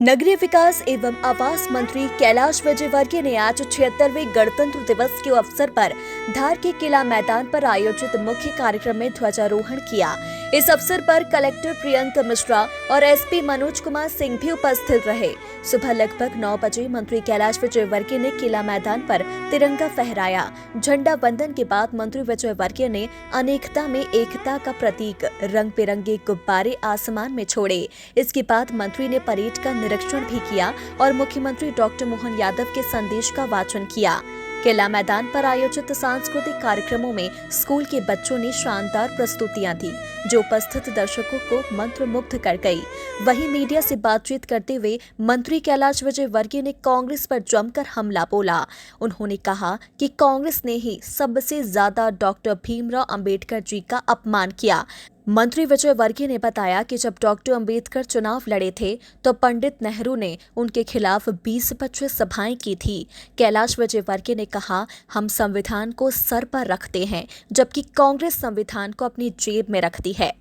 नगरीय विकास एवं आवास मंत्री कैलाश विजयवर्गीय ने आज 76वें गणतंत्र दिवस के अवसर पर धार के किला मैदान पर आयोजित मुख्य कार्यक्रम में ध्वजारोहण किया। इस अवसर पर कलेक्टर प्रियंक मिश्रा और एसपी मनोज कुमार सिंह भी उपस्थित रहे। सुबह लगभग 9 बजे मंत्री कैलाश विजयवर्गीय ने किला मैदान पर तिरंगा फहराया। झंडा वंदन के बाद मंत्री विजयवर्गीय ने अनेकता में एकता का प्रतीक रंग बिरंगे गुब्बारे आसमान में छोड़े। इसके बाद मंत्री ने परेड का निरीक्षण भी किया और मुख्यमंत्री डॉक्टर मोहन यादव के संदेश का वाचन किया। किला मैदान पर आयोजित सांस्कृतिक कार्यक्रमों में स्कूल के बच्चों ने शानदार प्रस्तुतियां दी, जो उपस्थित दर्शकों को मंत्रमुग्ध कर गई। वहीं मीडिया से बातचीत करते हुए मंत्री कैलाश विजयवर्गीय ने कांग्रेस पर जमकर हमला बोला। उन्होंने कहा कि कांग्रेस ने ही सबसे ज्यादा डॉक्टर भीमराव अंबेडकर जी का अपमान किया। मंत्री विजयवर्गीय ने बताया कि जब डॉक्टर अंबेडकर चुनाव लड़े थे तो पंडित नेहरू ने उनके खिलाफ 20-25 सभाएं की थी। कैलाश विजयवर्गीय ने कहा, हम संविधान को सर पर रखते हैं, जबकि कांग्रेस संविधान को अपनी जेब में रखती है।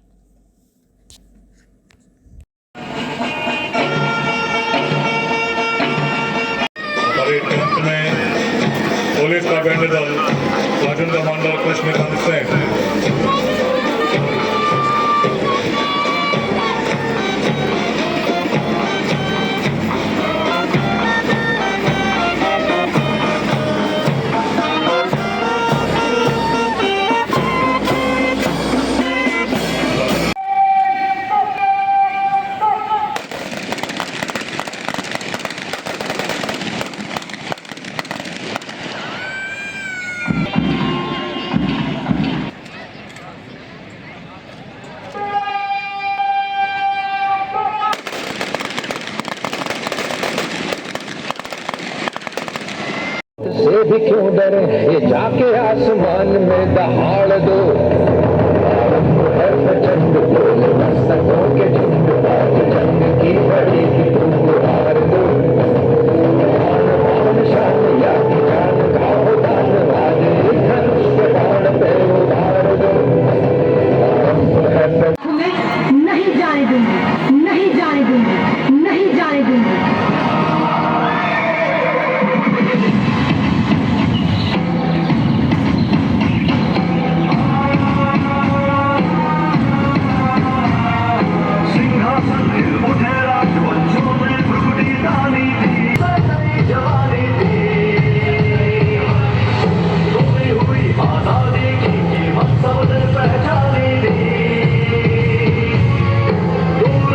पुलिस का बैंड दल राजन कमांडर कृष्णकांत सिंह से भी क्यों डरे, ये जाके आसमान में दहाड़ दो। है प्रचंड बोल मस्तकों के झुंड, आज जंग की बड़ी की तुम हार दो। आन शान या की जान गाओ दान, आज धनुष के बाण पे उधार दो। नहीं जाने दूंगी, नहीं जाने दूंगी, नहीं जाने दूंगी।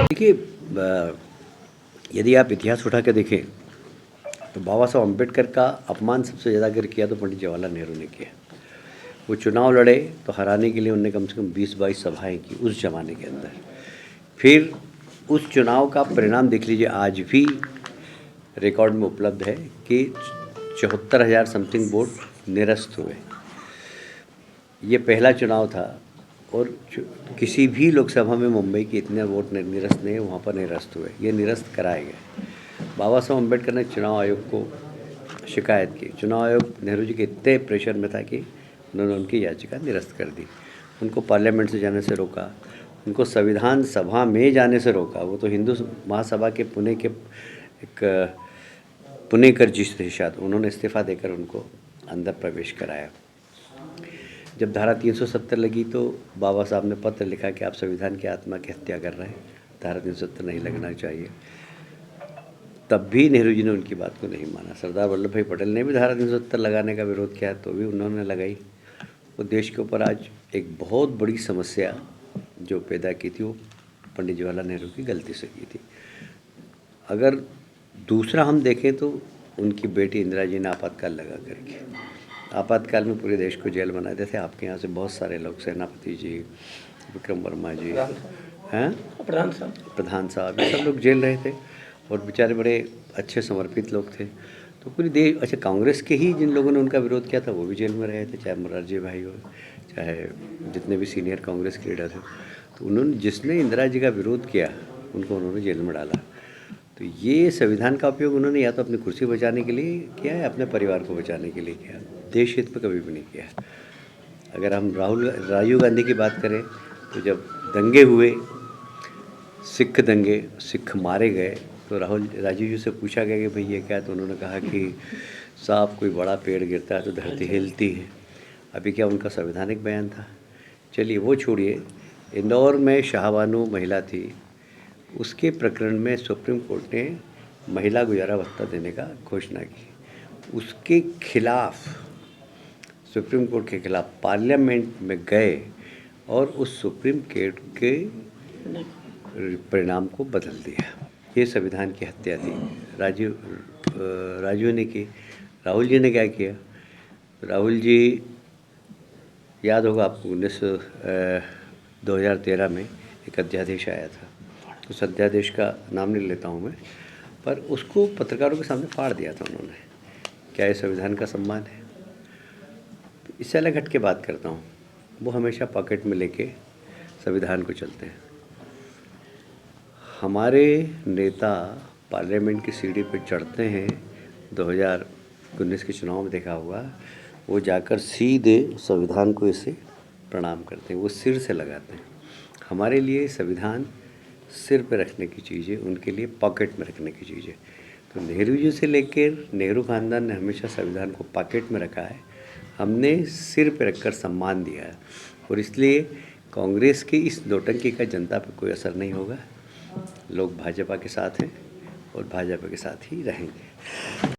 देखिए, यदि आप इतिहास उठा के देखें तो बाबा साहब अम्बेडकर का अपमान सबसे ज़्यादा अगर किया तो पंडित जवाहरलाल नेहरू ने किया। वो चुनाव लड़े तो हराने के लिए उनने कम से कम 20-22 सभाएं की उस जमाने के अंदर। फिर उस चुनाव का परिणाम देख लीजिए, आज भी रिकॉर्ड में उपलब्ध है कि 74,000 समथिंग वोट निरस्त हुए। ये पहला चुनाव था और किसी भी लोकसभा में मुंबई के इतने वोट निरस्त नहीं, वहाँ पर निरस्त हुए, ये निरस्त कराए गए। बाबा साहब अम्बेडकर ने चुनाव आयोग को शिकायत की। चुनाव आयोग नेहरू जी के इतने प्रेशर में था कि उन्होंने उनकी याचिका निरस्त कर दी। उनको पार्लियामेंट से जाने से रोका, उनको संविधान सभा में जाने से रोका। वो तो हिंदू महासभा के पुणेकर जी थे शायद, उन्होंने इस्तीफ़ा देकर उनको अंदर प्रवेश कराया। जब धारा 370 लगी तो बाबा साहब ने पत्र लिखा कि आप संविधान की आत्मा की हत्या कर रहे हैं, धारा 370 नहीं लगना चाहिए। तब भी नेहरू जी ने उनकी बात को नहीं माना। सरदार वल्लभ भाई पटेल ने भी धारा 370 लगाने का विरोध किया तो भी उन्होंने लगाई। वो देश के ऊपर आज एक बहुत बड़ी समस्या जो पैदा की थी, वो पंडित जवाहरलाल नेहरू की गलती से की थी। अगर दूसरा हम देखें तो उनकी बेटी इंदिरा जी ने आपातकाल लगा करके, आपातकाल में पूरे देश को जेल बनाते थे। आपके यहाँ से बहुत सारे लोग, सेनापति जी, विक्रम वर्मा जी, हैं प्रधान साहब, ये सब लोग जेल रहे थे और बेचारे बड़े अच्छे समर्पित लोग थे। तो पूरी देश, अच्छा, कांग्रेस के ही जिन लोगों ने उनका विरोध किया था वो भी जेल में रहे थे, चाहे मोरारजी भाई हो, चाहे जितने भी सीनियर कांग्रेस के लीडर थे। तो उन्होंने, जिसने इंदिरा जी का विरोध किया उनको उन्होंने जेल में डाला। तो ये संविधान का उपयोग उन्होंने या तो अपनी कुर्सी बचाने के लिए किया है, अपने परिवार को बचाने के लिए किया, देश हित में कभी भी नहीं किया। अगर हम राजीव गांधी की बात करें तो जब दंगे हुए, सिख दंगे, सिख मारे गए, तो राजीव जी से पूछा गया कि भाई ये क्या है, तो उन्होंने कहा कि साहब कोई बड़ा पेड़ गिरता है तो धरती हिलती है। अभी क्या उनका संवैधानिक बयान था। चलिए वो छोड़िए। इंदौर में शाहबानू महिला थी, उसके प्रकरण में सुप्रीम कोर्ट ने महिला गुजारा भत्ता देने का घोषणा की। उसके खिलाफ सुप्रीम कोर्ट के खिलाफ पार्लियामेंट में गए और उस सुप्रीम कोर्ट के परिणाम को बदल दिया। ये संविधान की हत्या थी। राजीव ने की। राहुल जी ने क्या किया? राहुल जी, याद होगा आपको, 2013 में एक अध्यादेश आया था। उस अध्यादेश का नाम नहीं लेता हूँ मैं, पर उसको पत्रकारों के सामने फाड़ दिया था उन्होंने। क्या ये संविधान का सम्मान है? इससे अलग हट के बात करता हूँ। वो हमेशा पॉकेट में लेके संविधान को चलते हैं। हमारे नेता पार्लियामेंट की सीढ़ी पर चढ़ते हैं, 2019 के चुनाव में देखा होगा, वो जाकर सीधे संविधान को इसे प्रणाम करते हैं, वो सिर से लगाते हैं। हमारे लिए संविधान सिर पे रखने की चीज़ है, उनके लिए पॉकेट में रखने की चीज़ है। तो नेहरू जी से लेकर नेहरू खानदान ने हमेशा संविधान को पॉकेट में रखा है, हमने सिर पे रखकर सम्मान दिया है। और इसलिए कांग्रेस की इस नौटंकी का जनता पर कोई असर नहीं होगा। लोग भाजपा के साथ हैं और भाजपा के साथ ही रहेंगे।